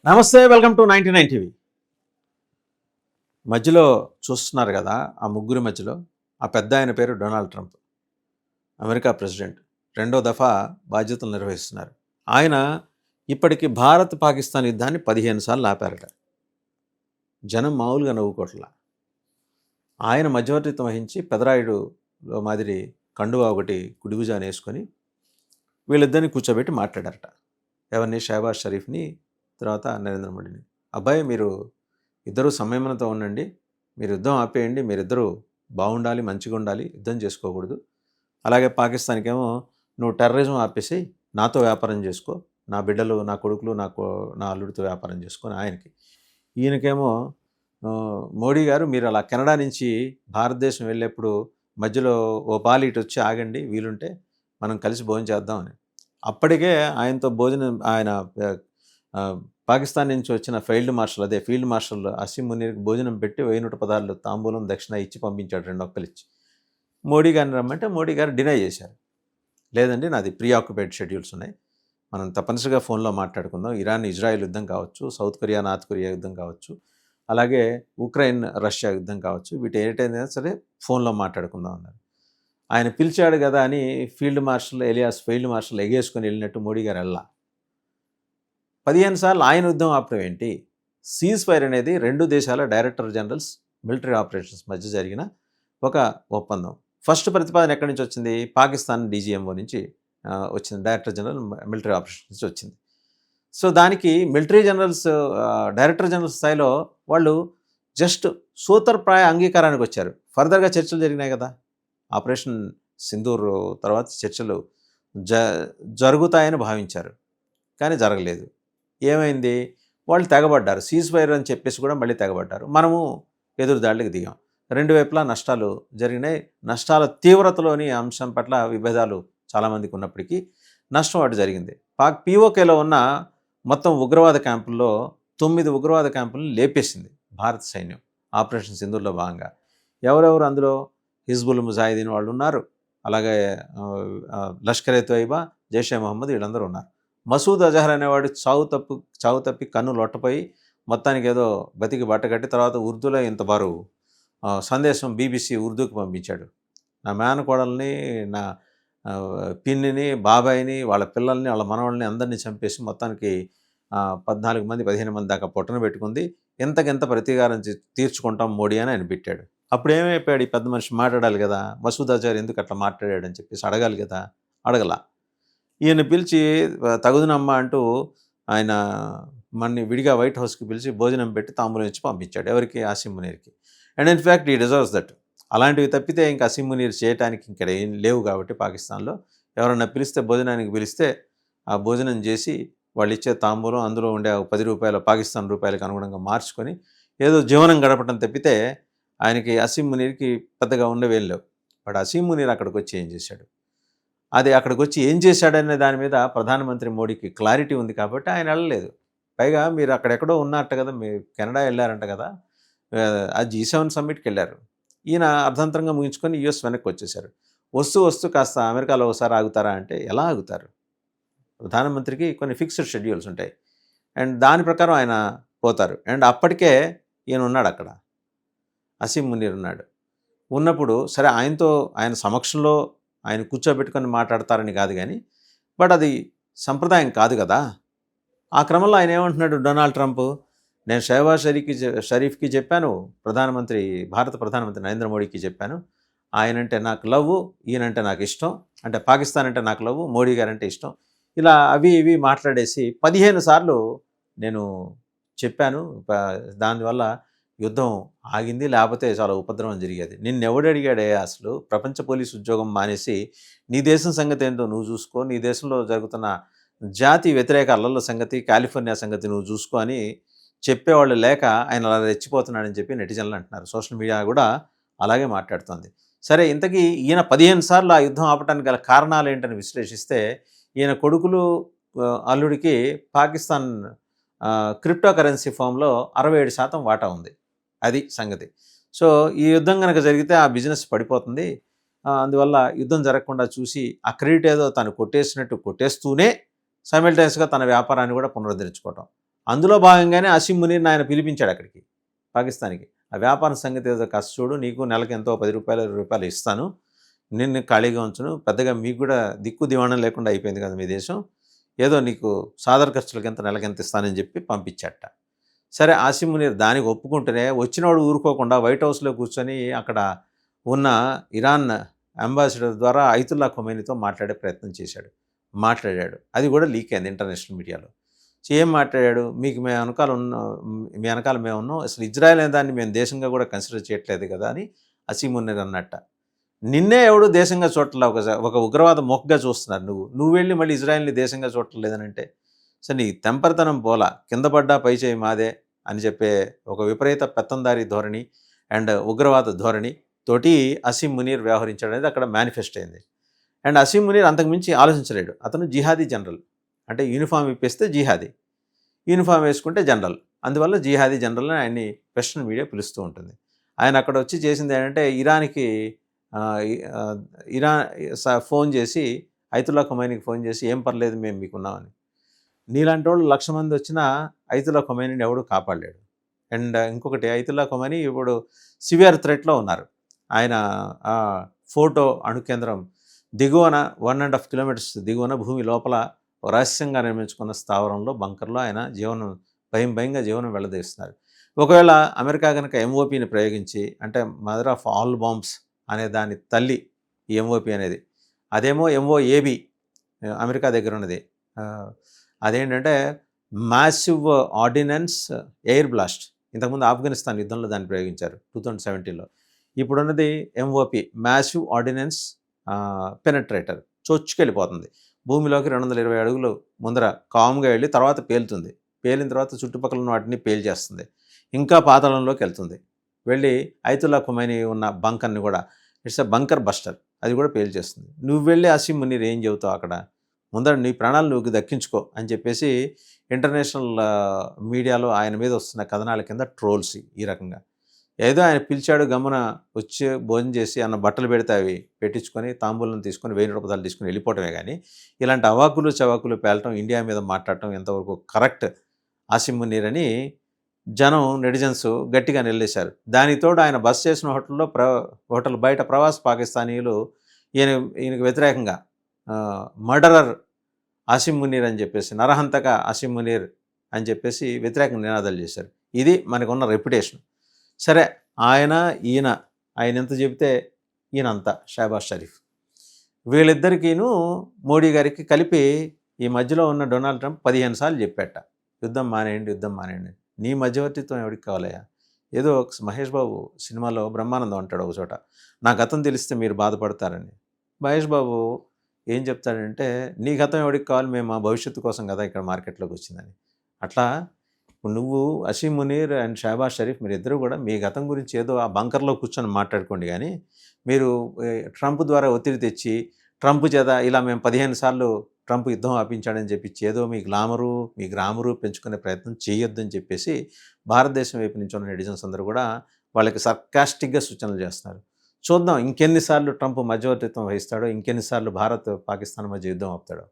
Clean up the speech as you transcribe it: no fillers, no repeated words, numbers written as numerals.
నమస్తే, welcome to 99 TV. మధ్యలో చూస్తున్నారు కదా, ఆ ముగ్గురి మధ్యలో ఆ పెద్ద ఆయన పేరు డొనాల్డ్ ట్రంప్, అమెరికా ప్రెసిడెంట్. రెండో దఫా బాధ్యతలు నిర్వహిస్తున్నారు. ఆయన ఇప్పటికి భారత్ పాకిస్తాన్ యుద్ధాన్ని 15 సార్లు ఆపారట. జనం మామూలుగా నవ్వుకోట్లా. ఆయన మధ్యవర్తిత్వం వహించి పెదరాయుడులో మాదిరి కండువా ఒకటి కుడిభుజాన్ని వేసుకొని వీళ్ళిద్దరిని కూర్చోబెట్టి మాట్లాడారట. ఎవరిని? షహబాజ్ షరీఫ్ని, తర్వాత నరేంద్ర మోడీని. అబ్బాయి, మీరు ఇద్దరు సంయమనంతో ఉండండి, మీరు యుద్ధం ఆపేయండి, మీరిద్దరూ బాగుండాలి, మంచిగా ఉండాలి, యుద్ధం చేసుకోకూడదు. అలాగే పాకిస్తాన్కేమో నువ్వు టెర్రరిజం ఆపేసి నాతో వ్యాపారం చేసుకో, నా బిడ్డలు, నా కొడుకులు, నా అల్లుడితో వ్యాపారం చేసుకొని ఆయనకి. ఈయనకేమో మోడీ గారు, మీరు అలా కెనడా నుంచి భారతదేశం వెళ్ళేప్పుడు మధ్యలో ఓ పాలు ఇటు వచ్చి ఆగండి, వీలుంటే మనం కలిసి భోజనం చేద్దామని. అప్పటికే ఆయనతో భోజనం, ఆయన పాకిస్తాన్ నుంచి వచ్చిన ఫీల్డ్ మార్షల్ అసీం మునీర్కి భోజనం పెట్టి 1000 తాంబూలం దక్షిణ ఇచ్చి పంపించాడు, 2 ఒక్కలిచ్చి. మోడీ గారిని రమ్మంటే మోడీ గారు డినై చేశారు. లేదండి, నాది ప్రీ ఆక్యుపైడ్ షెడ్యూల్స్ ఉన్నాయి, మనం తప్పనిసరిగా ఫోన్లో మాట్లాడుకుందాం. ఇరాన్ ఇజ్రాయెల్ యుద్ధం కావచ్చు, సౌత్ కొరియా నార్త్ కొరియా యుద్ధం కావచ్చు, అలాగే ఉక్రెయిన్ రష్యా యుద్ధం కావచ్చు, వీటి ఏటైనా సరే ఫోన్లో మాట్లాడుకుందాం అన్నారు. ఆయన పిలిచాడు కదా అని ఫీల్డ్ మార్షల్ ఎగేసుకొని వెళ్ళినట్టు మోడీ గారు వెళ్ళా. 15 సార్లు ఆయన యుద్ధం ఆపడం ఏంటి? సీజ్ ఫైర్ అనేది 2 దేశాల డైరెక్టర్ జనరల్స్ మిలిటరీ ఆపరేషన్స్ మధ్య జరిగిన ఒక ఒప్పందం. ఫస్ట్ ప్రతిపాదన ఎక్కడి నుంచి వచ్చింది? పాకిస్తాన్ డీజీఎంఓ నుంచి వచ్చింది, డైరెక్టర్ జనరల్ మిలిటరీ ఆపరేషన్స్ నుంచి వచ్చింది. సో దానికి డైరెక్టర్ జనరల్ స్థాయిలో వాళ్ళు జస్ట్ సూత్రప్రాయ అంగీకారానికి వచ్చారు. ఫర్దర్గా చర్చలు జరిగినాయి కదా, ఆపరేషన్ సింధూర్ తర్వాత చర్చలు జరుగుతాయని భావించారు, కానీ జరగలేదు. ఏమైంది? వాళ్ళు తెగబడ్డారు. సీజ్ ఫైర్ అని చెప్పేసి కూడా మళ్ళీ తెగబడ్డారు. మనము ఎదురుదాడికి దిగాం. 2 వైపులా నష్టాలు జరిగినాయి. నష్టాల తీవ్రతలోని అంశం పట్ల విభేదాలు చాలామందికి ఉన్నప్పటికీ నష్టం అటు జరిగింది. పీఓకేలో ఉన్న మొత్తం ఉగ్రవాద క్యాంపుల్లో 9 ఉగ్రవాద క్యాంపులను లేపేసింది భారత సైన్యం ఆపరేషన్ సింధూర్లో భాగంగా. ఎవరెవరు అందులో? హిజ్బుల్ ముజాహిదీన్ వాళ్ళు ఉన్నారు, అలాగే లష్కర్ ఎ తోయిబా, జైషే మహమ్మద్, వీళ్ళందరూ ఉన్నారు. మసూద్ అజహర్ అనేవాడు చావు తప్పి కన్ను లొట్టపోయి మొత్తానికి ఏదో బతికి బట్టగట్టి తర్వాత ఉర్దూలో ఇంత బారు సందేశం BBC ఉర్దూకి పంపించాడు. నా మేనకోడల్ని, నా పిన్నిని, బాబాయిని, వాళ్ళ పిల్లల్ని, వాళ్ళ మనవాళ్ళని అందరినీ చంపేసి మొత్తానికి 14 మంది 15 మంది దాకా పొట్టన పెట్టుకుంది, ఇంతకింత ప్రతీకారం తీర్చుకుంటాం మోడీ అని ఆయన పెట్టాడు. అప్పుడు ఏమైపోయాడు? ఈ పెద్ద మనిషి మాట్లాడాలి కదా, మసూద్ అజహర్ ఎందుకు అట్లా మాట్లాడాడని చెప్పేసి అడగాలి కదా, అడగలా. ఈయన పిలిచి తగుదునమ్మా అంటూ ఆయన మన్ని విడిగా వైట్ హౌస్కి పిలిచి భోజనం పెట్టి తాంబూలం ఇచ్చి పంపించాడు. ఎవరికి? అసీం మునీర్కి. అండ్ ఇన్ఫ్యాక్ట్ ఈ డిజర్వ్స్ దట్. అలాంటివి తప్పితే ఇంకా అసీం మునీర్ చేయడానికి ఇక్కడ ఏం లేవు కాబట్టి పాకిస్తాన్లో ఎవరన్నా పిలిస్తే, భోజనానికి పిలిస్తే ఆ భోజనం చేసి వాళ్ళు ఇచ్చే తాంబూలం అందులో ఉండే 10 రూపాయలు పాకిస్తాన్ రూపాయలకు అనుగుణంగా మార్చుకొని ఏదో జీవనం గడపడం తప్పితే ఆయనకి అసీం మునీర్కి పెద్దగా ఉండవేం లేవు. బట్ అసీం మునీర్ అక్కడికి వచ్చి ఏం చేశాడు, అది అక్కడికి వచ్చి ఏం చేశాడనే దాని మీద ప్రధానమంత్రి మోడీకి క్లారిటీ ఉంది కాబట్టి ఆయన వెళ్ళలేదు. పైగా మీరు అక్కడెక్కడో ఉన్నట్టు కదా, మీరు కెనడా వెళ్ళారంట కదా, ఆ G7 సమ్మిట్కి వెళ్ళారు. ఈయన అర్ధంతరంగా ముగించుకొని US వెనక్కి వచ్చేశారు. వస్తూ కాస్త అమెరికాలో ఒకసారి ఆగుతారా అంటే ఎలా ఆగుతారు? ప్రధానమంత్రికి కొన్ని ఫిక్స్డ్ షెడ్యూల్స్ ఉంటాయి, అండ్ దాని ప్రకారం ఆయన పోతారు. అండ్ అప్పటికే ఈయన ఉన్నాడు అక్కడ, అసీం మునీర్ ఉన్నాడు. ఉన్నప్పుడు సరే ఆయన సమక్షంలో ఆయన కూర్చోబెట్టుకొని మాట్లాడతారని కాదు కానీ, బట్ అది సంప్రదాయం కాదు కదా. ఆ క్రమంలో ఆయన ఏమంటున్నాడు డొనాల్డ్ ట్రంప్, నేను షహబాజ్ షరీఫ్కి చెప్పాను, భారత ప్రధానమంత్రి నరేంద్ర మోడీకి చెప్పాను, ఆయనంటే నాకు లవ్, ఈయనంటే నాకు ఇష్టం, అంటే పాకిస్తాన్ అంటే నాకు లవ్, మోడీ గారంటే ఇష్టం, ఇలా అవి ఇవి మాట్లాడేసి 15 సార్లు నేను చెప్పాను, దానివల్ల యుద్ధం ఆగింది, లేకపోతే చాలా ఉపద్రవం జరిగేది. నిన్నెవడు అడిగాడే అసలు ప్రపంచ పోలీసు ఉద్యోగం మానేసి నీ దేశం సంగతి ఏంటో నువ్వు చూసుకో, నీ దేశంలో జరుగుతున్న జాతి వ్యతిరేక అల్లర్ల సంగతి, కాలిఫోర్నియా సంగతి నువ్వు చూసుకో అని చెప్పేవాళ్ళు లేక ఆయన అలా రెచ్చిపోతున్నాడని చెప్పి నెటిజన్లు అంటున్నారు. సోషల్ మీడియా కూడా అలాగే మాట్లాడుతోంది. సరే, ఇంతకీ ఈయన 15 సార్లు ఆ యుద్ధం ఆపడానికి గల కారణాలు ఏంటని విశ్లేషిస్తే, ఈయన కొడుకులు అల్లుడికి పాకిస్తాన్ క్రిప్టో కరెన్సీ ఫామ్లో 67% వాటా ఉంది. అది సంగతి. సో ఈ యుద్ధం కనుక జరిగితే ఆ బిజినెస్ పడిపోతుంది, అందువల్ల యుద్ధం జరగకుండా చూసి ఆ క్రెడిట్ ఏదో తను కొట్టేసినట్టు కొట్టేస్తూనే సైమల్టేనియస్గా తన వ్యాపారాన్ని కూడా పునరుద్ధరించుకోవటం. అందులో భాగంగానే అసీం మునీర్ని ఆయన పిలిపించాడు అక్కడికి, పాకిస్తాన్కి. ఆ వ్యాపారం సంగతి ఏదో కాస్త చూడు, నీకు నెలకి ఎంతో 10 రూపాయలు 20 రూపాయలు ఇస్తాను, నిన్ను ఖాళీగా ఉంచును, పెద్దగా మీకు కూడా దిక్కు దివాణం లేకుండా అయిపోయింది కదా మీ దేశం, ఏదో నీకు సాదర ఖర్చులకి ఎంత నెలకి ఎంత ఇస్తానని చెప్పి పంపించట. సరే అసీం మునీర్ దానికి ఒప్పుకుంటేనే వచ్చినవాడు ఊరుకోకుండా వైట్ హౌస్లో కూర్చొని అక్కడ ఉన్న ఇరాన్ అంబాసిడర్ ద్వారా అయతుల్లా ఖొమైనీతో మాట్లాడే ప్రయత్నం చేశాడు, మాట్లాడాడు. అది కూడా లీక్ అయింది ఇంటర్నేషనల్ మీడియాలో. ఏం మాట్లాడాడు, మీకు మేము వెనకాల ఉన్న, మీ వెనకాల మేము ఉన్నాం, అసలు ఇజ్రాయెల్ అనే దాన్ని మేము దేశంగా కూడా కన్సిడర్ చేయట్లేదు కదా అని అసీం మునీర్ అన్నట్ట. నిన్నే ఎవడు దేశంగా చూడట్లా, ఒక ఉగ్రవాద మొక్కగా చూస్తున్నారు, నువ్వు వెళ్ళి మళ్ళీ ఇజ్రాయెల్ని దేశంగా చూడట్లేదనంటే సో నీ తెంపరితనం పోలా, కింద పడ్డా పై చేయి మాదే అని చెప్పే ఒక విపరీత పెత్తందారీ ధోరణి అండ్ ఉగ్రవాద ధోరణి తోటి అసీం మునీర్ వ్యవహరించాడు అనేది అక్కడ మేనిఫెస్ట్ అయింది. అండ్ అసీం మునీర్ అంతకుమించి ఆలోచించలేడు. అతను జిహాదీ జనరల్, అంటే యూనిఫామ్ ఇప్పేస్తే జిహాదీ, యూనిఫామ్ వేసుకుంటే జనరల్, అందువల్ల జిహాదీ జనరల్ అని ఆయన్ని వెస్ట్రన్ మీడియా పిలుస్తూ ఉంటుంది. ఆయన అక్కడ వచ్చి చేసింది ఏంటంటే ఇరాన్ ఫోన్ చేసి అయతుల్లా ఖొమైనీకి ఫోన్ చేసి ఏం పర్లేదు మేము మీకున్నామని. నీలాంటి వాళ్ళు 1,00,000 మంది వచ్చినా అయతుల్లా ఖొమైనీని ఎవడు కాపాడలేడు. అండ్ ఇంకొకటి, అయతుల్లా ఖొమైనీ ఇప్పుడు సివియర్ థ్రెట్లో ఉన్నారు. ఆయన ఫోటో అణుకేంద్రం దిగువన 1.5 కిలోమీటర్స్ దిగువన భూమి లోపల రహస్యంగా నిర్మించుకున్న స్థావరంలో బంకర్లో ఆయన భయంగా జీవనం వెళ్ళదీస్తున్నారు. ఒకవేళ అమెరికా కనుక ఎంఓపిని ప్రయోగించి, అంటే మదర్ ఆఫ్ ఆల్ బాంబ్స్ అనే దాని తల్లి ఈ ఎంఓపి అనేది, అదేమో ఎంఓఏబి అమెరికా దగ్గర ఉన్నది, అదేంటంటే మ్యాసివ్ ఆర్డినెన్స్ ఎయిర్ బ్లాస్ట్. ఇంతకుముందు ఆఫ్ఘనిస్తాన్ యుద్ధంలో దాన్ని ప్రయోగించారు 2017లో. ఇప్పుడున్నది ఎంఓపి, మ్యాసివ్ ఆర్డినెన్స్ పెనట్రేటర్, చొచ్చుకెళ్ళిపోతుంది భూమిలోకి 220 అడుగులు ముందర కామ్గా వెళ్ళి తర్వాత పేలుతుంది. పేలిన తర్వాత చుట్టుపక్కల ఉన్న వాటిని పేల్చేస్తుంది, ఇంకా పాతాళంలోకి వెళ్తుంది, వెళ్ళి అయతుల్లా ఖొమైనీ ఉన్న బంకర్ని కూడా, ఇట్స్ ఎ బంకర్ బస్టర్, అది కూడా పేల్చేస్తుంది. నువ్వు వెళ్ళి అసీం మునీర్ ఏం చెబుతావు అక్కడ, ముందర నీ ప్రాణాలు నువ్వు దక్కించుకో అని చెప్పేసి ఇంటర్నేషనల్ మీడియాలో ఆయన మీద వస్తున్న కథనాల కింద ట్రోల్స్ ఈ రకంగా. ఏదో ఆయన పిలిచాడు, గమ్మున వచ్చి భోజనం చేసి అన్న బట్టలు పెడితే అవి పెట్టించుకొని తాంబూలను తీసుకొని 1000 రూపాయలు తీసుకొని వెళ్ళిపోవటమే. కానీ ఇలాంటి అవాకులు చవాకులు పేలటం, ఇండియా మీద మాట్లాడటం ఎంతవరకు కరెక్ట్ అసీం మునీర్ అని జనం, నెటిజన్స్ గట్టిగా నిలదీశారు. దానితోడు ఆయన బస్ చేసిన హోటల్ బయట ప్రవాస పాకిస్తానీయులు ఈయనకు వ్యతిరేకంగా మర్డరర్ అసీం మునీర్ అని చెప్పేసి, నరహంతక అసీం మునీర్ అని చెప్పేసి వ్యతిరేకంగా నినాదాలు చేశారు. ఇది మనకున్న రెప్యుటేషన్. సరే, ఆయన ఎంత చెబితే ఈయనంతా షహబాజ్ షరీఫ్, వీళ్ళిద్దరికీను మోడీ గారికి కలిపి ఈ మధ్యలో ఉన్న డొనాల్డ్ ట్రంప్ 15 సార్లు చెప్పాట, యుద్ధం మానేయండి. నీ మధ్యవర్తిత్వం ఎవరికి కావాలయ్యా? ఏదో మహేష్ బాబు సినిమాలో బ్రహ్మానందం అంటాడు ఒక చోట, నా గతం తెలిస్తే మీరు బాధపడతారని. మహేష్ బాబు ఏం చెప్తాడంటే, నీ గతం ఎవరికి కావాలి, మేము మా భవిష్యత్తు కోసం కదా ఇక్కడ మార్కెట్లోకి వచ్చిందని. అట్లా ఇప్పుడు నువ్వు అసీం మునీర్ అండ్ షహబాజ్ షరీఫ్ మీరిద్దరూ కూడా మీ గతం గురించి ఏదో ఆ బంకర్లో కూర్చొని మాట్లాడుకోండి. కానీ మీరు ట్రంప్ ద్వారా ఒత్తిడి తెచ్చి, ట్రంప్ చేత ఇలా మేము 15 సార్లు ట్రంప్ యుద్ధం ఆపించాడని చెప్పి ఏదో మీ గ్రామరు పెంచుకునే ప్రయత్నం చేయొద్దని చెప్పేసి భారతదేశం వైపు నుంచి ఉన్న నెటిజన్స్ అందరూ కూడా వాళ్ళకి సర్కాస్టిక్గా సూచనలు చేస్తున్నారు. చూద్దాం ఇంకెన్నిసార్లు ట్రంప్ మధ్యవర్తిత్వం వహిస్తాడో, ఇంకెన్నిసార్లు భారత్ పాకిస్తాన్ మధ్య యుద్ధం ఆపుతాడో.